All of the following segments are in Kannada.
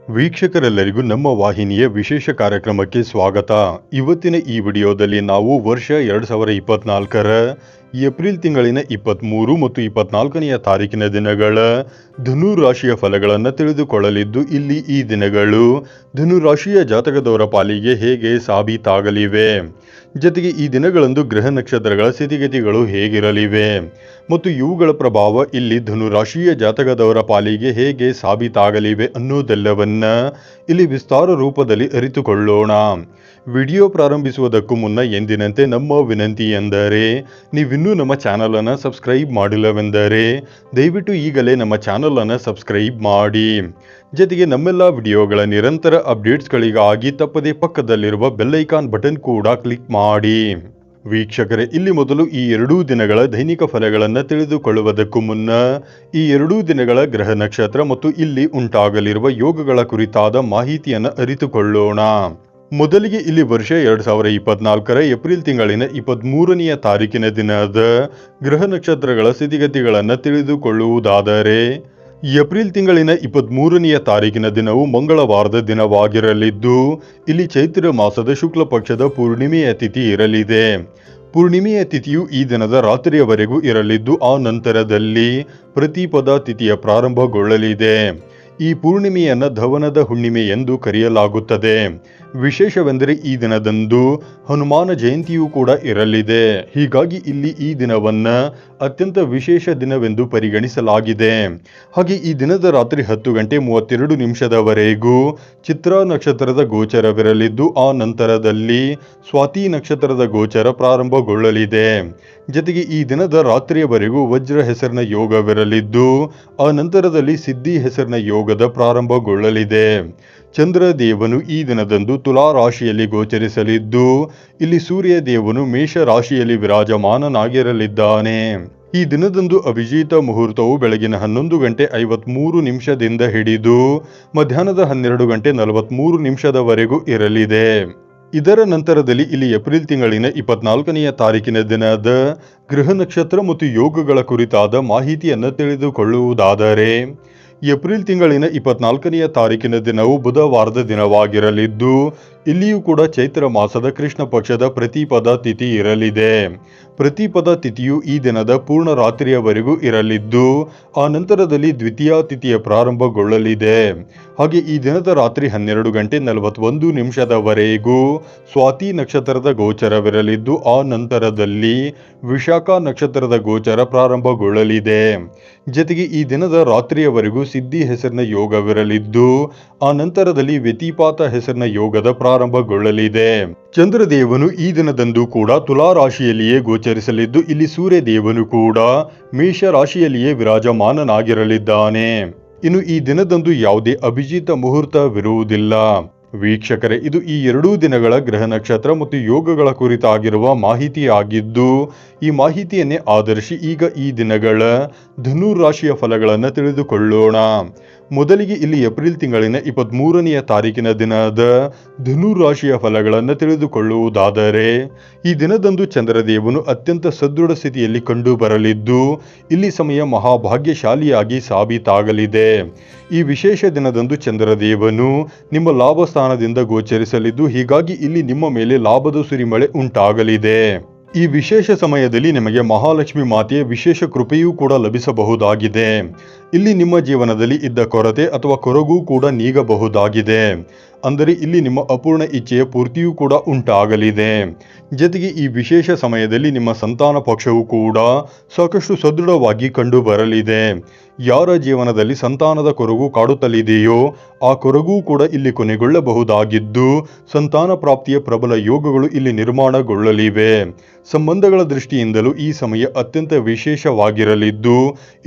ವೀಕ್ಷಕರೆಲ್ಲರಿಗೂ ನಮ್ಮ ವಾಹಿನಿಯ ವಿಶೇಷ ಕಾರ್ಯಕ್ರಮಕ್ಕೆ ಸ್ವಾಗತ. ಇವತ್ತಿನ ಈ ವಿಡಿಯೋದಲ್ಲಿ ನಾವು ವರ್ಷ 2024ರ ಏಪ್ರಿಲ್ ತಿಂಗಳಿನ 23 ಮತ್ತು 24ನೆಯ ತಾರೀಕಿನ ದಿನಗಳ ಧನು ರಾಶಿಯ ಫಲಗಳನ್ನು ತಿಳಿದುಕೊಳ್ಳಲಿದ್ದು, ಇಲ್ಲಿ ಈ ದಿನಗಳು ಧನು ರಾಶಿಯ ಜಾತಕದವರ ಪಾಲಿಗೆ ಹೇಗೆ ಸಾಬೀತಾಗಲಿವೆ, ಜೊತೆಗೆ ಈ ದಿನಗಳಂದು ಗ್ರಹ ನಕ್ಷತ್ರಗಳ ಸ್ಥಿತಿಗತಿಗಳು ಹೇಗಿರಲಿವೆ ಮತ್ತು ಇವುಗಳ ಪ್ರಭಾವ ಇಲ್ಲಿ ಧನು ರಾಶಿಯ ಜಾತಕದವರ ಪಾಲಿಗೆ ಹೇಗೆ ಸಾಬೀತಾಗಲಿವೆ ಅನ್ನೋದೆಲ್ಲವನ್ನ ಇಲ್ಲಿ ವಿಸ್ತಾರ ರೂಪದಲ್ಲಿ ಅರಿತುಕೊಳ್ಳೋಣ. ವಿಡಿಯೋ ಪ್ರಾರಂಭಿಸುವುದಕ್ಕೂ ಮುನ್ನ ಎಂದಿನಂತೆ ನಮ್ಮ ವಿನಂತಿ ಎಂದರೆ, ನೀವಿನ್ನೂ ನಮ್ಮ ಚಾನಲ್ ಅನ್ನು ಸಬ್ಸ್ಕ್ರೈಬ್ ಮಾಡಿಲ್ಲವೆಂದರೆ ದಯವಿಟ್ಟು ಈಗಲೇ ನಮ್ಮ ಚಾನಲ್ ಅನ್ನು ಸಬ್ಸ್ಕ್ರೈಬ್ ಮಾಡಿ. ಜೊತೆಗೆ ನಮ್ಮೆಲ್ಲ ವಿಡಿಯೋಗಳ ನಿರಂತರ ಅಪ್ಡೇಟ್ಸ್ಗಳಿಗಾಗಿ ತಪ್ಪದೇ ಪಕ್ಕದಲ್ಲಿರುವ ಬೆಲ್ ಐಕಾನ್ ಬಟನ್ ಕೂಡ ಕ್ಲಿಕ್ ಮಾಡಿ. ವೀಕ್ಷಕರೇ, ಇಲ್ಲಿ ಮೊದಲು ಈ ಎರಡೂ ದಿನಗಳ ದೈನಿಕ ಫಲಗಳನ್ನು ತಿಳಿದುಕೊಳ್ಳುವುದಕ್ಕೂ ಮುನ್ನ ಈ ಎರಡೂ ದಿನಗಳ ಗ್ರಹ ನಕ್ಷತ್ರ ಮತ್ತು ಇಲ್ಲಿ ಉಂಟಾಗಲಿರುವ ಯೋಗಗಳ ಕುರಿತಾದ ಮಾಹಿತಿಯನ್ನು ಅರಿತುಕೊಳ್ಳೋಣ. ಮೊದಲಿಗೆ ಇಲ್ಲಿ ವರ್ಷ 2024ರ ಏಪ್ರಿಲ್ ತಿಂಗಳಿನ 23ನೆಯ ತಾರೀಕಿನ ದಿನದ ಗ್ರಹ ನಕ್ಷತ್ರಗಳ ಸ್ಥಿತಿಗತಿಗಳನ್ನು ತಿಳಿದುಕೊಳ್ಳುವುದಾದರೆ, ಏಪ್ರಿಲ್ ತಿಂಗಳಿನ 23ನೆಯ ತಾರೀಕಿನ ದಿನವು ಮಂಗಳವಾರದ ದಿನವಾಗಿರಲಿದ್ದು, ಇಲ್ಲಿ ಚೈತ್ರ ಮಾಸದ ಶುಕ್ಲ ಪಕ್ಷದ ಪೂರ್ಣಿಮೆಯ ತಿಥಿ ಇರಲಿದೆ. ಪೂರ್ಣಿಮೆಯ ತಿಥಿಯು ಈ ದಿನದ ರಾತ್ರಿಯವರೆಗೂ ಇರಲಿದ್ದು, ಆ ನಂತರದಲ್ಲಿ ಪ್ರತಿಪದ ತಿಥಿಯ ಪ್ರಾರಂಭಗೊಳ್ಳಲಿದೆ. ಈ ಪೂರ್ಣಿಮೆಯನ್ನು ಧವನದ ಹುಣ್ಣಿಮೆ ಎಂದು ಕರೆಯಲಾಗುತ್ತದೆ. ವಿಶೇಷವೆಂದರೆ ಈ ದಿನದಂದು ಹನುಮಾನ ಜಯಂತಿಯೂ ಕೂಡ ಇರಲಿದೆ. ಹೀಗಾಗಿ ಇಲ್ಲಿ ಈ ದಿನವನ್ನ ಅತ್ಯಂತ ವಿಶೇಷ ದಿನವೆಂದು ಪರಿಗಣಿಸಲಾಗಿದೆ. ಹಾಗೆ ಈ ದಿನದ ರಾತ್ರಿ 10 ಗಂಟೆ 32 ನಿಮಿಷದವರೆಗೂ ಚಿತ್ರಾ ನಕ್ಷತ್ರದ ಗೋಚರವಿರಲಿದ್ದು, ಆ ನಂತರದಲ್ಲಿ ಸ್ವಾತಿ ನಕ್ಷತ್ರದ ಗೋಚರ ಪ್ರಾರಂಭಗೊಳ್ಳಲಿದೆ. ಜೊತೆಗೆ ಈ ದಿನದ ರಾತ್ರಿಯವರೆಗೂ ವಜ್ರ ಹೆಸರಿನ ಯೋಗವಿರಲಿದ್ದು, ಆ ನಂತರದಲ್ಲಿ ಸಿದ್ಧಿ ಹೆಸರಿನ ಯೋಗದ ಪ್ರಾರಂಭಗೊಳ್ಳಲಿದೆ. ಚಂದ್ರ ದೇವನು ಈ ದಿನದಂದು ತುಲಾ ರಾಶಿಯಲ್ಲಿ ಗೋಚರಿಸಲಿದ್ದು, ಇಲ್ಲಿ ಸೂರ್ಯ ದೇವನು ಮೇಷ ರಾಶಿಯಲ್ಲಿ ವಿರಾಜಮಾನನಾಗಿರಲಿದ್ದಾನೆ. ಈ ದಿನದಂದು ಅಭಿಜಿತ ಮುಹೂರ್ತವು ಬೆಳಗಿನ 11 ಗಂಟೆ 53 ನಿಮಿಷದಿಂದ ಹಿಡಿದು ಮಧ್ಯಾಹ್ನದ 12 ಗಂಟೆ 43 ನಿಮಿಷದವರೆಗೂ ಇರಲಿದೆ. ಇದರ ನಂತರದಲ್ಲಿ ಇಲ್ಲಿ ಏಪ್ರಿಲ್ ತಿಂಗಳಿನ 24ನೆಯ ತಾರೀಕಿನ ದಿನದ ಗ್ರಹ ನಕ್ಷತ್ರ ಮತ್ತು ಯೋಗಗಳ ಕುರಿತಾದ ಮಾಹಿತಿಯನ್ನು ತಿಳಿದುಕೊಳ್ಳುವುದಾದರೆ, ಏಪ್ರಿಲ್ ತಿಂಗಳಿನ 24ನೆಯ ತಾರೀಕಿನ ದಿನವು ಬುಧವಾರದ ದಿನವಾಗಿರಲಿದ್ದು, ಇಲ್ಲಿಯೂ ಕೂಡ ಚೈತ್ರ ಮಾಸದ ಕೃಷ್ಣ ಪಕ್ಷದ ಪ್ರತಿಪದ ತಿಥಿ ಇರಲಿದೆ. ಪ್ರತಿಪದ ತಿಥಿಯು ಈ ದಿನದ ಪೂರ್ಣ ರಾತ್ರಿಯವರೆಗೂ ಇರಲಿದ್ದು, ಆ ನಂತರದಲ್ಲಿ ದ್ವಿತೀಯ ತಿಥಿಯ ಪ್ರಾರಂಭಗೊಳ್ಳಲಿದೆ. ಹಾಗೆ ಈ ದಿನದ ರಾತ್ರಿ 12 ಗಂಟೆ 41 ನಿಮಿಷದವರೆಗೂ ಸ್ವಾತಿ ನಕ್ಷತ್ರದ ಗೋಚರವಿರಲಿದ್ದು, ಆ ನಂತರದಲ್ಲಿ ವಿಶಾಖ ನಕ್ಷತ್ರದ ಗೋಚರ ಪ್ರಾರಂಭಗೊಳ್ಳಲಿದೆ. ಜೊತೆಗೆ ಈ ದಿನದ ರಾತ್ರಿಯವರೆಗೂ ಸಿದ್ಧಿ ಹೆಸರಿನ ಯೋಗವಿರಲಿದ್ದು, ಆ ನಂತರದಲ್ಲಿ ವ್ಯತಿಪಾತ ಹೆಸರಿನ ಯೋಗದ ಪ್ರಾರಂಭಗೊಳ್ಳಲಿದೆ. ಚಂದ್ರದೇವನು ಈ ದಿನದಂದು ಕೂಡ ತುಲಾ ರಾಶಿಯಲ್ಲಿಯೇ ಗೋಚರಿಸಲಿದ್ದು, ಇಲ್ಲಿ ಸೂರ್ಯ ದೇವನು ಕೂಡ ಮೇಷ ರಾಶಿಯಲ್ಲಿಯೇ ವಿರಾಜಮಾನನಾಗಿರಲಿದ್ದಾನೆ. ಇನ್ನು ಈ ದಿನದಂದು ಯಾವುದೇ ಅಭಿಜಿತ ಮುಹೂರ್ತವಿರುವುದಿಲ್ಲ. ವೀಕ್ಷಕರೇ, ಇದು ಈ ಎರಡೂ ದಿನಗಳ ಗ್ರಹ ನಕ್ಷತ್ರ ಮತ್ತು ಯೋಗಗಳ ಕುರಿತಾಗಿರುವ ಮಾಹಿತಿಯಾಗಿದ್ದು, ಈ ಮಾಹಿತಿಯನ್ನೇ ಆಧರಿಸಿ ಈಗ ಈ ದಿನಗಳ ಧನು ರಾಶಿಯ ಫಲಗಳನ್ನು ತಿಳಿದುಕೊಳ್ಳೋಣ. ಮೊದಲಿಗೆ ಇಲ್ಲಿ ಏಪ್ರಿಲ್ ತಿಂಗಳಿನ 23ನೆಯ ತಾರೀಕಿನ ದಿನದ ಧನು ರಾಶಿಯ ಫಲಗಳನ್ನು ತಿಳಿದುಕೊಳ್ಳುವುದಾದರೆ, ಈ ದಿನದಂದು ಚಂದ್ರದೇವನು ಅತ್ಯಂತ ಸದೃಢ ಸ್ಥಿತಿಯಲ್ಲಿ ಕಂಡು ಬರಲಿದ್ದು, ಇಲ್ಲಿ ಸಮಯ ಮಹಾಭಾಗ್ಯಶಾಲಿಯಾಗಿ ಸಾಬೀತಾಗಲಿದೆ. ಈ ವಿಶೇಷ ದಿನದಂದು ಚಂದ್ರದೇವನು ನಿಮ್ಮ ಲಾಭ ಸ್ಥಾನದಿಂದ ಗೋಚರಿಸಲಿದ್ದು, ಹೀಗಾಗಿ ಇಲ್ಲಿ ನಿಮ್ಮ ಮೇಲೆ ಲಾಭದ ಸುರಿಮಳೆ ಉಂಟಾಗಲಿದೆ. ಈ ವಿಶೇಷ ಸಮಯದಲ್ಲಿ ನಿಮಗೆ ಮಹಾಲಕ್ಷ್ಮಿ ಮಾತೆಯ ವಿಶೇಷ ಕೃಪೆಯೂ ಕೂಡ ಲಭಿಸಬಹುದಾಗಿದೆ. ಇಲ್ಲಿ ನಿಮ್ಮ ಜೀವನದಲ್ಲಿ ಇದ್ದ ಕೊರತೆ ಅಥವಾ ಕೊರಗೂ ಕೂಡ ನೀಗಬಹುದಾಗಿದೆ. ಅಂದರೆ ಇಲ್ಲಿ ನಿಮ್ಮ ಅಪೂರ್ಣ ಇಚ್ಛೆಯ ಪೂರ್ತಿಯೂ ಕೂಡ ಉಂಟಾಗಲಿದೆ. ಜೊತೆಗೆ ಈ ವಿಶೇಷ ಸಮಯದಲ್ಲಿ ನಿಮ್ಮ ಸಂತಾನ ಪಕ್ಷವೂ ಕೂಡ ಸಾಕಷ್ಟು ಸದೃಢವಾಗಿ ಕಂಡು ಬರಲಿದೆ. ಯಾರ ಜೀವನದಲ್ಲಿ ಸಂತಾನದ ಕೊರಗು ಕಾಡುತ್ತಲಿದೆಯೋ ಆ ಕೊರಗೂ ಕೂಡ ಇಲ್ಲಿ ಕೊನೆಗೊಳ್ಳಬಹುದಾಗಿದ್ದು, ಸಂತಾನ ಪ್ರಾಪ್ತಿಯ ಪ್ರಬಲ ಯೋಗಗಳು ಇಲ್ಲಿ ನಿರ್ಮಾಣಗೊಳ್ಳಲಿವೆ. ಸಂಬಂಧಗಳ ದೃಷ್ಟಿಯಿಂದಲೂ ಈ ಸಮಯ ಅತ್ಯಂತ ವಿಶೇಷವಾಗಿರಲಿದ್ದು,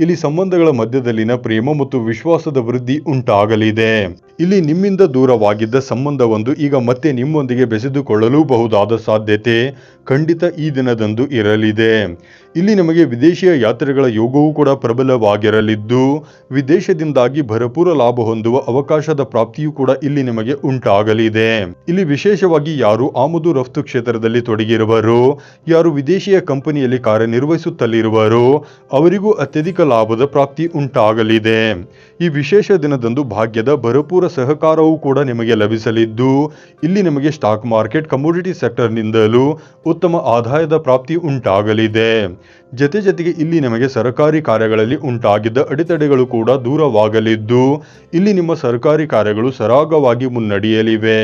ಇಲ್ಲಿ ಸಂಬಂಧಗಳ ಮಧ್ಯದಲ್ಲಿನ ಪ್ರೇಮ ಮತ್ತು ವಿಶ್ವಾಸದ ವೃದ್ಧಿ ಉಂಟಾಗಲಿದೆ. ಇಲ್ಲಿ ನಿಮ್ಮಿಂದ ದೂರವಾಗಿದ್ದ ಸಂಬಂಧವೊಂದು ಈಗ ಮತ್ತೆ ನಿಮ್ಮೊಂದಿಗೆ ಬೆಸೆದುಕೊಳ್ಳಲು ಬಹುದಾದ ಸಾಧ್ಯತೆ ಖಂಡಿತ ಈ ದಿನದಂದು ಇರಲಿದೆ. ಇಲ್ಲಿ ನಿಮಗೆ ವಿದೇಶಿಯ ಯಾತ್ರೆಗಳ ಯೋಗವೂ ಕೂಡ ಪ್ರಬಲವಾಗಿರಲಿದ್ದು ವಿದೇಶದಿಂದಾಗಿ ಭರಪೂರ ಲಾಭ ಹೊಂದುವ ಅವಕಾಶದ ಪ್ರಾಪ್ತಿಯೂ ಕೂಡ ಇಲ್ಲಿ ನಿಮಗೆ ಉಂಟಾಗಲಿದೆ. ಇಲ್ಲಿ ವಿಶೇಷವಾಗಿ ಯಾರು ಆಮದು ರಫ್ತು ಕ್ಷೇತ್ರದಲ್ಲಿ ತೊಡಗಿರುವರೋ, ಯಾರು ವಿದೇಶಿಯ ಕಂಪನಿಯಲ್ಲಿ ಕಾರ್ಯನಿರ್ವಹಿಸುತ್ತಲಿರುವರೋ ಅವರಿಗೂ ಅತ್ಯಧಿಕ ಲಾಭದ ಪ್ರಾಪ್ತಿ ಉಂಟಾಗಲಿದೆ. ಈ ವಿಶೇಷ ದಿನದಂದು ಭಾಗ್ಯದ ಭರಪೂರ ಸಹಕಾರವೂ ಕೂಡ ನಿಮಗೆ ಲಭಿಸಲಿದ್ದು ಇಲ್ಲಿ ನಿಮಗೆ ಸ್ಟಾಕ್ ಮಾರ್ಕೆಟ್ ಕಮೋಡಿಟಿ ಸೆಕ್ಟರ್ನಿಂದಲೂ ಉತ್ತಮ ಆದಾಯದ ಪ್ರಾಪ್ತಿ ಉಂಟಾಗಲಿದೆ. ಜೊತೆಗೆ ಇಲ್ಲಿ ನಿಮಗೆ ಸರ್ಕಾರಿ ಕಾರ್ಯಗಳಲ್ಲಿ ಉಂಟಾಗಿದ್ದ ಅಡೆತಡೆಗಳು ಕೂಡ ದೂರವಾಗಲಿದ್ದು ಇಲ್ಲಿ ನಿಮ್ಮ ಸರ್ಕಾರಿ ಕಾರ್ಯಗಳು ಸರಾಗವಾಗಿ ಮುನ್ನಡೆಯಲಿವೆ.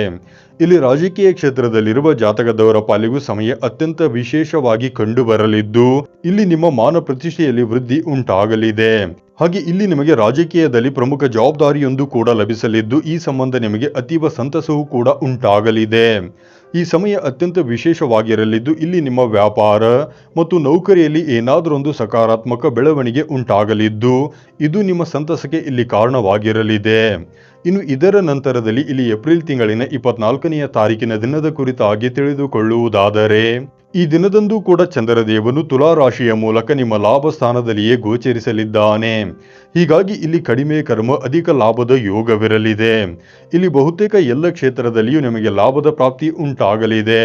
ಇಲ್ಲಿ ರಾಜಕೀಯ ಕ್ಷೇತ್ರದಲ್ಲಿರುವ ಜಾತಕದವರ ಪಾಲಿಗೂ ಸಮಯ ಅತ್ಯಂತ ವಿಶೇಷವಾಗಿ ಕಂಡು ಬರಲಿದ್ದು ಇಲ್ಲಿ ನಿಮ್ಮ ಮಾನ ಪ್ರತಿಷ್ಠೆಯಲ್ಲಿ ವೃದ್ಧಿ ಉಂಟಾಗಲಿದೆ. ಹಾಗೆ ಇಲ್ಲಿ ನಿಮಗೆ ರಾಜಕೀಯದಲ್ಲಿ ಪ್ರಮುಖ ಜವಾಬ್ದಾರಿಯೊಂದು ಕೂಡ ಲಭಿಸಲಿದ್ದು ಈ ಸಂಬಂಧ ನಿಮಗೆ ಅತೀವ ಸಂತಸವೂ ಕೂಡ ಉಂಟಾಗಲಿದೆ. ಈ ಸಮಯ ಅತ್ಯಂತ ವಿಶೇಷವಾಗಿರಲಿದ್ದು ಇಲ್ಲಿ ನಿಮ್ಮ ವ್ಯಾಪಾರ ಮತ್ತು ನೌಕರಿಯಲ್ಲಿ ಏನಾದರೊಂದು ಸಕಾರಾತ್ಮಕ ಬೆಳವಣಿಗೆ ಉಂಟಾಗಲಿದ್ದು ಇದು ನಿಮ್ಮ ಸಂತಸಕ್ಕೆ ಇಲ್ಲಿ ಕಾರಣವಾಗಿರಲಿದೆ. ಇನ್ನು ಇದರ ನಂತರದಲ್ಲಿ ಇಲ್ಲಿ ಏಪ್ರಿಲ್ ತಿಂಗಳಿನ 24ನೆಯ ತಾರೀಕಿನ ದಿನದ ಕುರಿತಾಗಿ ತಿಳಿದುಕೊಳ್ಳುವುದಾದರೆ ಈ ದಿನದಂದು ಕೂಡ ಚಂದ್ರದೇವನು ತುಲಾ ರಾಶಿಯ ಮೂಲಕ ನಿಮ್ಮ ಲಾಭ ಸ್ಥಾನದಲ್ಲಿಯೇ ಗೋಚರಿಸಲಿದ್ದಾನೆ. ಹೀಗಾಗಿ ಇಲ್ಲಿ ಕಡಿಮೆ ಕರ್ಮ ಅಧಿಕ ಲಾಭದ ಯೋಗವಿರಲಿದೆ. ಇಲ್ಲಿ ಬಹುತೇಕ ಎಲ್ಲ ಕ್ಷೇತ್ರದಲ್ಲಿಯೂ ನಿಮಗೆ ಲಾಭದ ಪ್ರಾಪ್ತಿ ಉಂಟಾಗಲಿದೆ.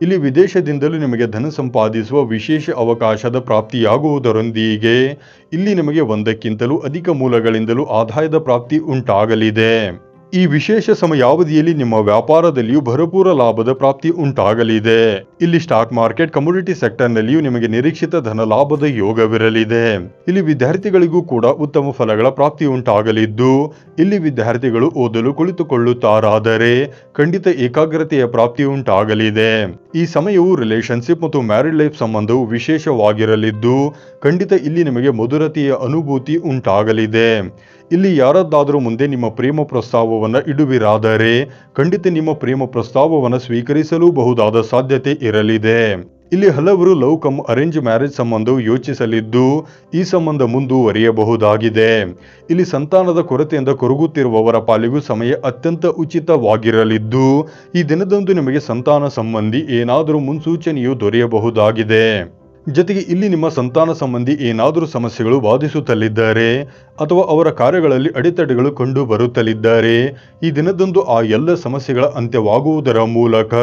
ಇಲ್ಲಿ ವಿದೇಶದಿಂದಲೂ ನಿಮಗೆ ಧನ ಸಂಪಾದಿಸುವ ವಿಶೇಷ ಅವಕಾಶದ ಪ್ರಾಪ್ತಿಯಾಗುವುದರೊಂದಿಗೆ ಇಲ್ಲಿ ನಿಮಗೆ ಒಂದಕ್ಕಿಂತಲೂ ಅಧಿಕ ಮೂಲಗಳಿಂದಲೂ ಆದಾಯದ ಪ್ರಾಪ್ತಿ ಉಂಟಾಗಲಿದೆ. ಈ ವಿಶೇಷ ಸಮಯಾವಧಿಯಲ್ಲಿ ನಿಮ್ಮ ವ್ಯಾಪಾರದಲ್ಲಿಯೂ ಭರಪೂರ ಲಾಭದ ಪ್ರಾಪ್ತಿ ಉಂಟಾಗಲಿದೆ. ಇಲ್ಲಿ ಸ್ಟಾಕ್ ಮಾರ್ಕೆಟ್ ಕಮೋಡಿಟಿ ಸೆಕ್ಟರ್ನಲ್ಲಿಯೂ ನಿಮಗೆ ನಿರೀಕ್ಷಿತ ಧನ ಲಾಭದ ಯೋಗವಿರಲಿದೆ. ಇಲ್ಲಿ ವಿದ್ಯಾರ್ಥಿಗಳಿಗೂ ಕೂಡ ಉತ್ತಮ ಫಲಗಳ ಪ್ರಾಪ್ತಿ ಉಂಟಾಗಲಿದ್ದು ಇಲ್ಲಿ ವಿದ್ಯಾರ್ಥಿಗಳು ಓದಲು ಕುಳಿತುಕೊಳ್ಳುತ್ತಾರಾದರೆ ಖಂಡಿತ ಏಕಾಗ್ರತೆಯ ಪ್ರಾಪ್ತಿ ಉಂಟಾಗಲಿದೆ. ಈ ಸಮಯವು ರಿಲೇಶನ್ಶಿಪ್ ಮತ್ತು ಮ್ಯಾರಿಡ್ ಲೈಫ್ ಸಂಬಂಧವು ವಿಶೇಷವಾಗಿರಲಿದ್ದು ಖಂಡಿತ ಇಲ್ಲಿ ನಿಮಗೆ ಮಧುರತೆಯ ಅನುಭೂತಿ ಉಂಟಾಗಲಿದೆ. ಇಲ್ಲಿ ಯಾರದ್ದಾದರೂ ಮುಂದೆ ನಿಮ್ಮ ಪ್ರೇಮ ಪ್ರಸ್ತಾವವನ್ನು ಇಡುವಿರಾದರೆ ಖಂಡಿತ ನಿಮ್ಮ ಪ್ರೇಮ ಪ್ರಸ್ತಾವವನ್ನು ಸ್ವೀಕರಿಸಲು ಬಹುದಾದ ಸಾಧ್ಯತೆ ಇರಲಿದೆ. ಇಲ್ಲಿ ಹಲವರು ಲವ್ ಕಮ್ ಅರೇಂಜ್ ಮ್ಯಾರೇಜ್ ಸಂಬಂಧವು ಯೋಚಿಸಲಿದ್ದು ಈ ಸಂಬಂಧ ಮುಂದುವರಿಯಬಹುದಾಗಿದೆ. ಇಲ್ಲಿ ಸಂತಾನದ ಕೊರತೆಯಿಂದ ಕೊರಗುತ್ತಿರುವವರ ಪಾಲಿಗೂ ಸಮಯ ಅತ್ಯಂತ ಉಚಿತವಾಗಿರಲಿದ್ದು ಈ ದಿನದಂದು ನಿಮಗೆ ಸಂತಾನ ಸಂಬಂಧಿ ಏನಾದರೂ ಮುನ್ಸೂಚನೆಯು ದೊರೆಯಬಹುದಾಗಿದೆ. ಜೊತೆಗೆ ಇಲ್ಲಿ ನಿಮ್ಮ ಸಂತಾನ ಸಂಬಂಧಿ ಏನಾದರೂ ಸಮಸ್ಯೆಗಳು ಬಾಧಿಸುತ್ತಲಿದ್ದಾರೆ ಅಥವಾ ಅವರ ಕಾರ್ಯಗಳಲ್ಲಿ ಅಡೆತಡೆಗಳು ಕಂಡು ಬರುತ್ತಲಿದ್ದಾರೆ ಈ ದಿನದಂದು ಆ ಎಲ್ಲ ಸಮಸ್ಯೆಗಳ ಅಂತ್ಯವಾಗುವುದರ ಮೂಲಕ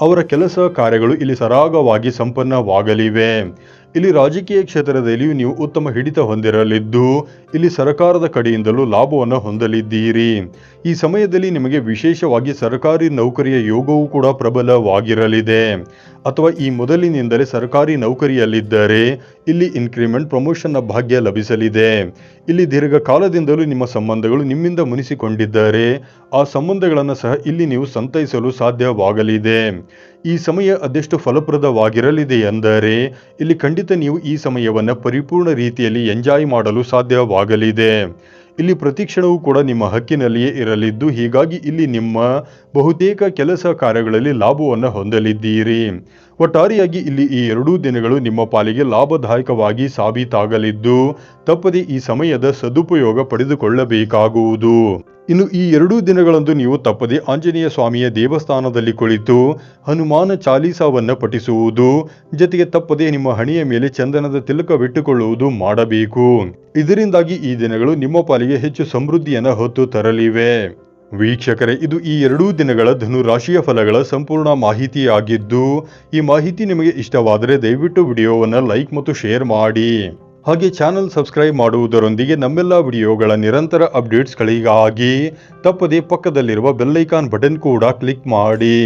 ಅವರ ಕೆಲಸ ಕಾರ್ಯಗಳು ಇಲ್ಲಿ ಸರಾಗವಾಗಿ ಸಂಪನ್ನವಾಗಲಿವೆ. ಇಲ್ಲಿ ರಾಜಕೀಯ ಕ್ಷೇತ್ರದಲ್ಲಿಯೂ ನೀವು ಉತ್ತಮ ಹಿಡಿತ ಹೊಂದಿರಲಿದ್ದು ಇಲ್ಲಿ ಸರ್ಕಾರದ ಕಡೆಯಿಂದಲೂ ಲಾಭವನ್ನು ಹೊಂದಲಿದ್ದೀರಿ. ಈ ಸಮಯದಲ್ಲಿ ನಿಮಗೆ ವಿಶೇಷವಾಗಿ ಸರ್ಕಾರಿ ನೌಕರಿಯ ಯೋಗವೂ ಕೂಡ ಪ್ರಬಲವಾಗಿರಲಿದೆ. ಅಥವಾ ಈ ಮೊದಲಿನಿಂದಲೇ ಸರ್ಕಾರಿ ನೌಕರಿಯಲ್ಲಿದ್ದರೆ ಇಲ್ಲಿ ಇನ್ಕ್ರಿಮೆಂಟ್ ಪ್ರಮೋಷನ್ನ ಭಾಗ್ಯ ಲಭಿಸಲಿದೆ. ಇಲ್ಲಿ ದೀರ್ಘಕಾಲದಿಂದಲೂ ನಿಮ್ಮ ಸಂಬಂಧಗಳು ನಿಮ್ಮಿಂದ ಮುನಿಸಿಕೊಂಡಿದ್ದರೆ ಆ ಸಂಬಂಧಗಳನ್ನು ಸಹ ಇಲ್ಲಿ ನೀವು ಸಂತೈಸಲು ಸಾಧ್ಯವಾಗಲಿದೆ. ಈ ಸಮಯ ಅದೆಷ್ಟು ಫಲಪ್ರದವಾಗಿರಲಿದೆ ಎಂದರೆ ಇಲ್ಲಿ ಖಂಡಿತ ನೀವು ಈ ಸಮಯವನ್ನು ಪರಿಪೂರ್ಣ ರೀತಿಯಲ್ಲಿ ಎಂಜಾಯ್ ಮಾಡಲು ಸಾಧ್ಯವಾಗಲಿದೆ. ಇಲ್ಲಿ ಪ್ರತಿಕ್ಷಣವೂ ಕೂಡ ನಿಮ್ಮ ಹಕ್ಕಿನಲ್ಲಿಯೇ ಇರಲಿದ್ದು ಹೀಗಾಗಿ ಇಲ್ಲಿ ನಿಮ್ಮ ಬಹುತೇಕ ಕೆಲಸ ಕಾರ್ಯಗಳಲ್ಲಿ ಲಾಭವನ್ನು ಹೊಂದಲಿದ್ದೀರಿ. ಒಟ್ಟಾರೆಯಾಗಿ ಇಲ್ಲಿ ಈ 2 ದಿನಗಳು ನಿಮ್ಮ ಪಾಲಿಗೆ ಲಾಭದಾಯಕವಾಗಿ ಸಾಬೀತಾಗಲಿದ್ದು ತಪ್ಪದೆ ಈ ಸಮಯದ ಸದುಪಯೋಗ ಪಡೆದುಕೊಳ್ಳಬೇಕಾಗುವುದು. ಇನ್ನು ಈ 2 ದಿನಗಳಂದು ನೀವು ತಪ್ಪದೆ ಆಂಜನೇಯ ಸ್ವಾಮಿಯ ದೇವಸ್ಥಾನದಲ್ಲಿ ಕುಳಿತು ಹನುಮಾನ ಚಾಲೀಸವನ್ನು ಪಠಿಸುವುದು ಜೊತೆಗೆ ತಪ್ಪದೆ ನಿಮ್ಮ ಹಣೆಯ ಮೇಲೆ ಚಂದನದ ತಿಲಕವಿಟ್ಟುಕೊಳ್ಳುವುದು ಮಾಡಬೇಕು. ಇದರಿಂದಾಗಿ ಈ ದಿನಗಳು ನಿಮ್ಮ ಪಾಲಿಗೆ ಹೆಚ್ಚು ಸಮೃದ್ಧಿಯನ್ನು ಹೊತ್ತು ತರಲಿವೆ. ವೀಕ್ಷಕರೇ, ಇದು ಈ 2 ದಿನಗಳ ಧನು ರಾಶಿಯ ಫಲಗಳ ಸಂಪೂರ್ಣ ಮಾಹಿತಿಯಾಗಿದ್ದು ಈ ಮಾಹಿತಿ ನಿಮಗೆ ಇಷ್ಟವಾದರೆ ದಯವಿಟ್ಟು ವಿಡಿಯೋವನ್ನು ಲೈಕ್ ಮತ್ತು ಶೇರ್ ಮಾಡಿ. ಹಾಗೆ ಚಾನಲ್ ಸಬ್ಸ್ಕ್ರೈಬ್ ಮಾಡುವುದರೊಂದಿಗೆ ನಮ್ಮೆಲ್ಲ ವಿಡಿಯೋಗಳ ನಿರಂತರ ಅಪ್ಡೇಟ್ಸ್ಗಳಿಗಾಗಿ ತಪ್ಪದೇ ಪಕ್ಕದಲ್ಲಿರುವ ಬೆಲ್ ಐಕಾನ್ ಬಟನ್ ಕೂಡ ಕ್ಲಿಕ್ ಮಾಡಿ.